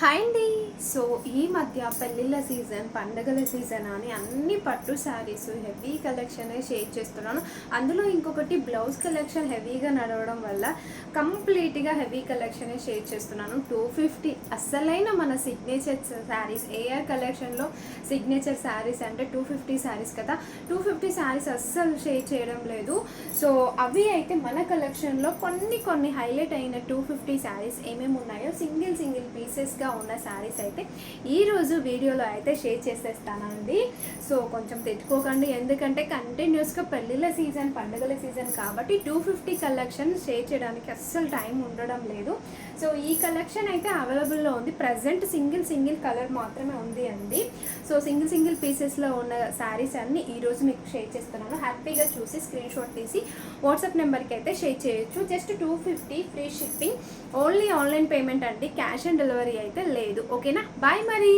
Hi అండి. So ఈ మధ్య పెళ్ళిళ్ళ సీజన్, పండగల సీజన్ అని అన్ని పట్టు శారీస్ హెవీ కలెక్షన్ షేర్ చేస్తున్నాను. అందులో ఇంకొకటి బ్లౌజ్ కలెక్షన్ హెవీగా నడవడం వల్ల కంప్లీట్గా హెవీ కలెక్షన్ షేర్ చేస్తున్నాను. 250 అస్సలైన మన సిగ్నేచర్ శారీస్, ఏఆర్ కలెక్షన్లో సిగ్నేచర్ శారీస్ అంటే 250 శారీస్ కదా. 250 శారీస్ అస్సలు షేర్ చేయడం లేదు. సో అవి అయితే మన కలెక్షన్లో కొన్ని హైలైట్ అయిన 250 శారీస్ ఏమేమి ఉన్నాయో సింగిల్ పీసెస్గా ఉన్న శారీస్ అయితే ఈరోజు వీడియోలో అయితే షేర్ చేసేస్తానండి. సో కొంచెం తెచ్చుకోకండి, ఎందుకంటే కంటిన్యూస్గా పెళ్ళిళ్ళ సీజన్, పండుగల సీజన్ కాబట్టి 250 కలెక్షన్ షేర్ చేయడానికి అస్సలు టైం ఉండడం లేదు. సో ఈ కలెక్షన్ అయితే అవైలబుల్లో ఉంది. ప్రజెంట్ సింగిల్ కలర్ మాత్రమే ఉంది అండి. సో సింగిల్ పీసెస్లో ఉన్న శారీస్ అన్ని ఈరోజు మీకు షేర్ చేస్తున్నాను. హ్యాపీగా చూసి స్క్రీన్ షాట్ తీసి వాట్సాప్ నెంబర్కి అయితే షేర్ చేయొచ్చు. Just 250 free shipping, only online payment అండి, క్యాష్ ఆన్ డెలివరీ అయితే లేదు. ఓకేనా, బాయ్ మరి.